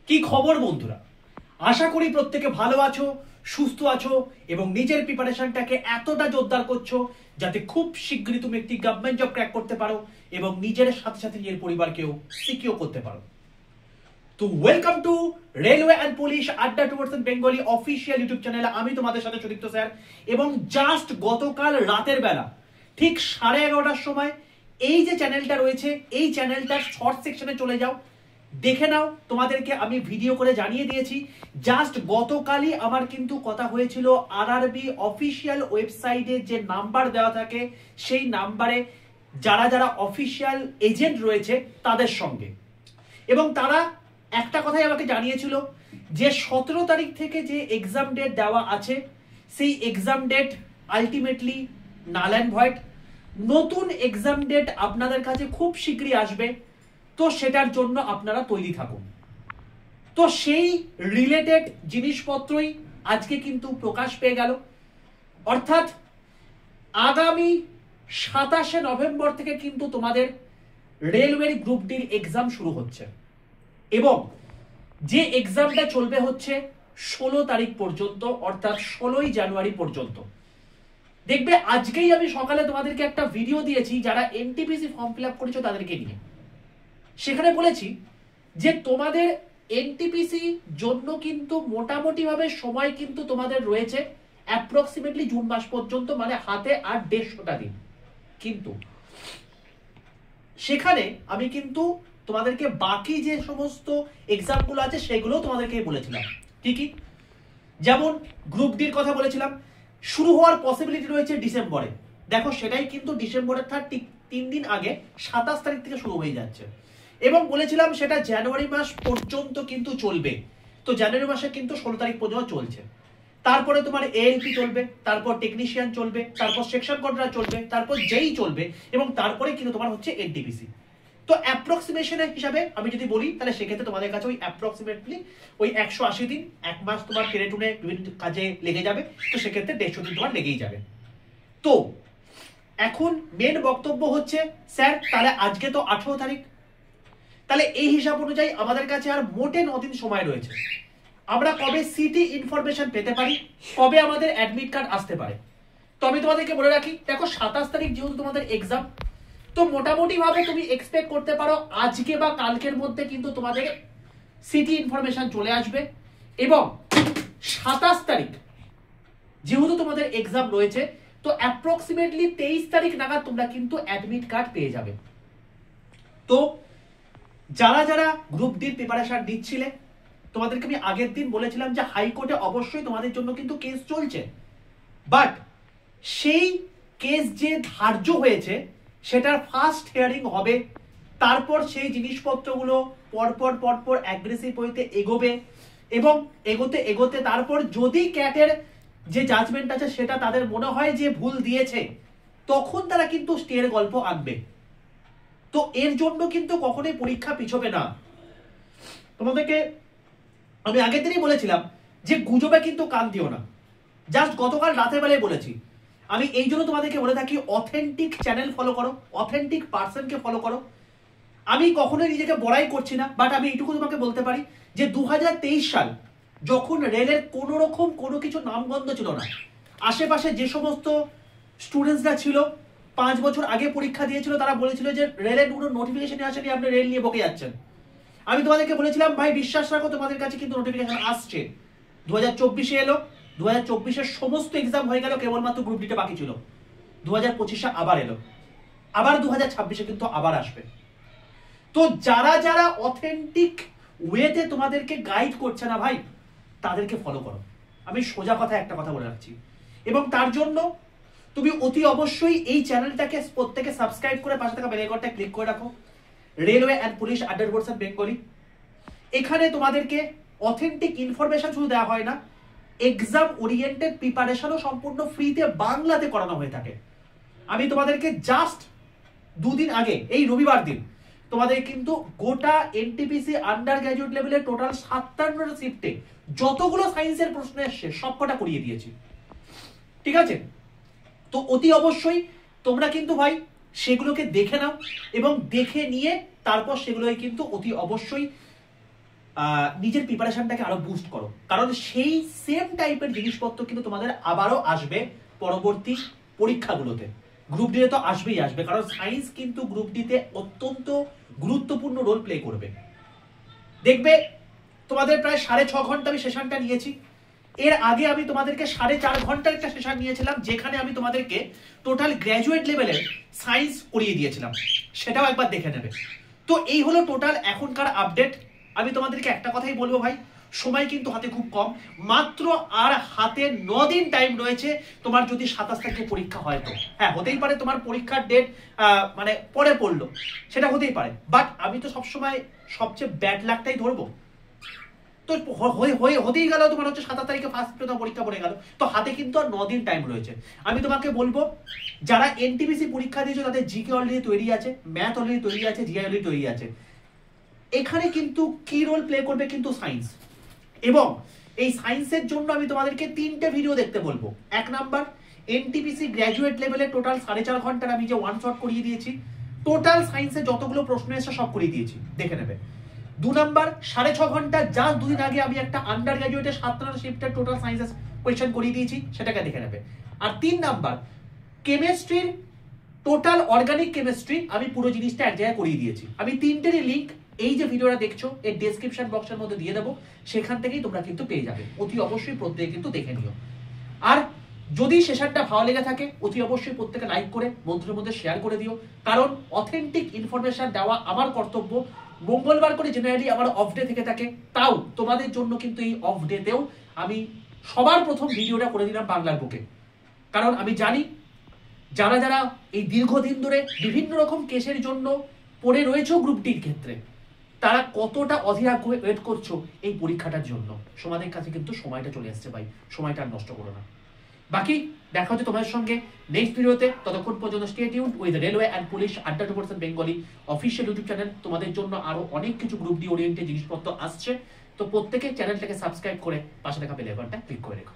কি খবর বন্ধুরা? আশা করি প্রত্যেকে ভালো আছো, সুস্থ আছো এবং নিজের প্রিপারেশনটাকে এতটা জোরদার করছো যাতে খুব শীঘ্রই তুমি একটি গভর্নমেন্ট জব ক্র্যাক করতে পারো এবং নিজের সাথে সাথে নিজের পরিবারকেও সিকিউর করতে পারো। তো welcome to railway and police Adda towards Bengali official YouTube channel. আমি তোমাদের সাথে সুদীপ্ত স্যার এবং জাস্ট গতকাল রাতের বেলা ঠিক 11:30টার সময় এই যে চ্যানেলটা রয়েছে এই চ্যানেলটার শর্ট সেকশনে চলে যাও, দেখে নাও। তোমাদেরকে আমি ভিডিও করে জানিয়ে দিয়েছি। জাস্ট গতকালই আমার কিন্তু কথা হয়েছিল আরআরবি অফিসিয়াল ওয়েবসাইটে যে নাম্বার দেওয়া থাকে সেই নাম্বারে যারা যারা অফিসিয়াল এজেন্ট রয়েছে তাদের সঙ্গে, এবং তারা একটা কথাই আমাকে জানিয়েছিল যে 17 তারিখ থেকে যে এক্সাম ডেট দেওয়া আছে সেই exam date ultimately null and void. নতুন এক্সাম ডেট আপনাদের কাছে খুব শীঘ্রই আসবে, তো সেটার জন্য আপনারা তৈরি থাকুন। তো সেই রিলেটেড জিনিসপত্রই আজকে কিন্তু প্রকাশ পেয়ে গেল, অর্থাৎ আগামী 27শে নভেম্বর থেকে কিন্তু তোমাদের রেলওয়ের গ্রুপ ডির এক্সাম শুরু হচ্ছে এবং যে এক্সামটা চলবে হচ্ছে 16 তারিখ পর্যন্ত, অর্থাৎ 16ই জানুয়ারি পর্যন্ত। দেখবে আজকেই আমি সকালে তোমাদেরকে একটা ভিডিও দিয়েছি যারা এনটিপিসি ফর্ম ফিল আপ করেছো তাদেরকে নিয়ে। সেখানে বলেছি যে তোমাদের এনটিপিসি জন্য কিন্তু মোটামুটি ভাবে সময় কিন্তু তোমাদের রয়েছে অ্যাপ্রক্সিমেটলি জুন মাস পর্যন্ত, মানে হাতে আর 150টা দিন। কিন্তু সেখানে আমি কিন্তু তোমাদেরকে বাকি যে সমস্ত এক্সামগুলো আছে সেগুলো তোমাদেরকে বলেছিলাম। ঠিকই, যেমন গ্রুপ ডির কথা বলেছিলাম, শুরু হওয়ার পসিবিলিটি রয়েছে ডিসেম্বরে। দেখো সেটাই কিন্তু ডিসেম্বরের ঠিক 3 দিন আগে 27 তারিখ থেকে শুরু হয়ে যাচ্ছে, এবং বলেছিলাম সেটা জানুয়ারি মাস পর্যন্ত কিন্তু চলবে। তো জানুয়ারি মাসে কিন্তু 16 তারিখ পর্যন্ত চলছে। তারপরে তোমার এএলপি চলবে, তারপর টেকনিশিয়ান চলবে, তারপর সেকশন কন্ট্রাক্টর চলবে, তারপর যেই চলবে, এবং তারপরে কিন্তু তোমার হচ্ছে এনটিপিসি। তো অ্যাপ্রক্সিমেশনের হিসাবে আমি যদি বলি তাহলে সেক্ষেত্রে তোমাদের কাছে ওই অ্যাপ্রক্সিমেটলি ওই 180 দিন, এক মাস তোমার টেনে টুনে বিভিন্ন কাজে লেগে যাবে। তো সেক্ষেত্রে 150 দিন তোমার লেগেই যাবে। তো এখন মেন বক্তব্য হচ্ছে, স্যার তাহলে আজকে তো 18 তারিখ, তাহলে এই হিসাব অনুযায়ী আমাদের কাছে আর মোটে 9 দিন সময় রয়েছে। আমরা কবে সিটি ইনফরমেশন পেতে পারি, কবে আমাদের অ্যাডমিট কার্ড আসতে পারে? তো আমি তোমাদেরকে বলে রাখি, দেখো 27 তারিখ যেহেতু তোমাদের এক্সাম, তো মোটামুটি ভাবে তুমি এক্সপেক্ট করতে পারো আজকে বা কালকের মধ্যে কিন্তু তোমাদের সিটি ইনফরমেশন চলে আসবে, এবং 27 তারিখ যেহেতু তোমাদের এক্সাম রয়েছে তো অ্যাপ্রক্সিমেটলি 23 তারিখ নাগাদ তোমরা কিন্তু অ্যাডমিট কার্ড পেয়ে যাবে। তো যারা যারা গ্রুপ ডির প্রিপারেশন দিচ্ছিলে তোমাদেরকে আমি আগের দিন বলেছিলাম যে হাইকোর্টে অবশ্যই তোমাদের জন্য কিন্তু কেস চলছে, বাট সেই কেস যে ধার্য হয়েছে সেটার ফার্স্ট হিয়ারিং হবে, তারপর সেই জিনিসপত্রগুলো পরপর পরপর অ্যাগ্রেসিভ হইতে এগোবে, এবং এগোতে এগোতে তারপর যদি ক্যাটের যে জাজমেন্ট আছে সেটা তাদের মনে হয় যে ভুল দিয়েছে, তখন তারা কিন্তু স্টের গল্প আনবে। তো এর জন্য কিন্তু কখনোই পরীক্ষা পিছবে না। তোমাদেরকে আমি আগের দিনই বলেছিলাম যে গুজবে কিন্তু কান দিও না। জাস্ট গতকাল রাতের বেলায় বলেছি। আমি এই জন্য তোমাদেরকে বলে থাকি অথেন্টিক চ্যানেল ফলো করো, অথেন্টিক পার্সনকে ফলো করো। আমি কখনোই নিজেকে বড়াই করছি না, বাট আমি এইটুকু তোমাকে বলতে পারি যে 2023 সাল যখন রেলের কোনো রকম কোনো কিছু নামগন্ধ ছিল না, আশেপাশে যে সমস্ত স্টুডেন্টসরা ছিল 5 বছর আগে পরীক্ষা দিয়েছিল তারা বলেছিল যে রেলের কোনো নোটিফিকেশন আসেনি, আপনি রেল নিয়ে বকে যাচ্ছেন। আমি তোমাদেরকে বলেছিলাম ভাই বিশ্বাস রাখো তোমাদের কাছে কিন্তু নোটিফিকেশন আসছে। 2024-এ এলো, 2024-এর সমস্ত এক্সাম হয়ে গেল, কেবলমাত্র গ্রুপ ডিটা বাকি ছিল। 2025-এ আবার এলো, আবার 2026-এ কিন্তু আবার আসবে। তো যারা যারা অথেন্টিক ওয়েতে তোমাদেরকে গাইড করছে না ভাই, তাদেরকে ফলো করো। আমি সোজা কথা একটা কথা বলে রাখছি, এবং তার জন্য তুমি অতি অবশ্যই এই চ্যানেলটাকে প্রত্যেকে সাবস্ক্রাইব করে পাশে থাকা বেল আইকনটা ক্লিক করে রাখো, রেলওয়ে অ্যান্ড পুলিশ আড্ডা বেঙ্গলি। এখানে তোমাদেরকে অথেন্টিক ইনফরমেশন শুধু দেওয়া হয় না, এক্সাম ওরিয়েন্টেড প্রিপারেশনও সম্পূর্ণ ফ্রিতে বাংলাতে করানো হয়ে থাকে। আমি তোমাদেরকে জাস্ট 2 দিন আগে এই রবিবার দিন তোমাদের কিন্তু গোটা এনটিপিসি আন্ডার গ্র্যাজুয়েট লেভেলের টোটাল 57টা শিফটে যতগুলো সায়েন্সের প্রশ্ন এসছে সবকটা করিয়ে দিয়েছি। ঠিক আছে, তো অতি অবশ্যই তোমরা কিন্তু ভাই সেগুলোকে দেখে নাও, এবং দেখে নিয়ে তারপর সেগুলোই কিন্তু অতি অবশ্যই নিজের প্রিপারেশনটাকে আরো বুস্ট করো, কারণ সেই সেম টাইপের জিনিসপত্র কিন্তু তোমাদের আবারও আসবে পরবর্তী পরীক্ষাগুলোতে। গ্রুপ ডি তো আসবে, কারণ সায়েন্স কিন্তু গ্রুপ ডিতে অত্যন্ত গুরুত্বপূর্ণ রোল প্লে করবে। দেখবে তোমাদের প্রায় 6.5 ঘন্টা আমি সেশনটা নিয়েছি। এর আগে আমি তোমাদেরকে 4.5 ঘন্টার একটা সেশন নিয়েছিলাম, যেখানে আমি তোমাদেরকে টোটাল গ্র্যাজুয়েট লেভেলের সায়েন্স করিয়ে দিয়েছিলাম, সেটাও একবার দেখে নেবে। তো এই হলো টোটাল এখনকার আপডেট। আমি তোমাদেরকে একটা কথাই বলবো ভাই, সময় কিন্তু হাতে খুব কম, মাত্র আর হাতে 9 দিন টাইম রয়েছে। তোমার যদি 27 তারিখে পরীক্ষা হয়, তো হ্যাঁ হতেই পারে তোমার পরীক্ষার ডেট মানে পরে পড়লো, সেটা হতেই পারে, বাট আমি তো সবসময় সবচেয়ে ব্যাড লাকটাই ধরবো। তো হতেই গেল তোমার হচ্ছে 27 তারিখে ফার্স্ট পরীক্ষা পড়ে গেল, তো হাতে কিন্তু আর 9 দিন টাইম রয়েছে। আমি তোমাকে বলবো, যারা এনটিপিসি পরীক্ষা দিয়েছো তাদের জিকে অলরেডি তৈরি আছে, ম্যাথ অলরেডি তৈরি আছে, জিআই অলরেডি তৈরি আছে। এখানে কিন্তু কি রোল প্লে করবে কিন্তু সায়েন্স, এবং এই সায়েন্সের জন্য আমি তোমাদেরকে 3টে ভিডিও দেখতে বলবো। 1 নাম্বার, এনটিপিসি গ্র্যাজুয়েট লেভেলে টোটাল 4.5 ঘন্টার আমি যে ওয়ান শট করিয়ে দিয়েছি, টোটাল সায়েন্সে যতগুলো প্রশ্ন এসে সব করিয়ে দিয়েছি, দেখে নেবে। 2 নাম্বার, 6.5 ঘন্টা জাস্ট 2 দিন আগে আমি একটা আন্ডার গ্র্যাজুয়েটের 7 শিফটের টোটাল সায়েন্সের কোয়েশ্চেন করিয়ে দিয়েছি, সেটাকে দেখে নেবে। আর 3 নাম্বার, কেমিস্ট্রির টোটাল অর্গানিক কেমিস্ট্রি আমি পুরো জিনিসটা এক জায়গায় করিয়ে দিয়েছি। আমি 3টেরই লিঙ্ক এই যে ভিডিওটা দেখছো এর ডেসক্রিপশন বক্সের মধ্যে দিয়ে দেবো, সেখান থেকেই তোমরা কিন্তু পেয়ে যাবে। অতি অবশ্যই প্রত্যেকে কিন্তু দেখে নিও। আর যদি সেশনটা ভালো লেগে থাকে, অতি অবশ্যই প্রত্যেকে লাইক করে বন্ধুদের মধ্যে শেয়ার করে দিও, কারণ অথেন্টিক ইনফরমেশন দেওয়া আমার কর্তব্য। মঙ্গলবার করে জেনারেলি আমার অফ ডে থেকে থাকে, তাও তোমাদের জন্য কিন্তু এই অফ ডেতেও আমি সবার প্রথম ভিডিওটা করে দিলাম বাংলার বুকে, কারণ আমি জানি যারা যারা এই দীর্ঘদিন ধরে বিভিন্ন রকম কেসের জন্য পড়ে রয়েছে গ্রুপ ডির ক্ষেত্রে, তারা কতটা অধীর ওয়েট করছো এই পরীক্ষাটার জন্য। তোমাদের কাছে কিন্তু সময়টা চলে আসছে ভাই, সময়টা আর নষ্ট করো না। বাকি দেখা হচ্ছে তোমাদের সঙ্গে নেক্সট ভিডিওতে। ততক্ষণ পর্যন্ত stay tuned with railway and police আড্ডা 2% বেঙ্গলি অফিসিয়াল ইউটিউব চ্যানেল। তোমাদের জন্য আরো অনেক কিছু গ্রুপ ডি ওরিয়েন্টেড জিনিসপত্র আসছে, তো প্রত্যেকে চ্যানেলটাকে সাবস্ক্রাইব করে পাশে থাকা বেল আইকনটা ক্লিক করে রেখো।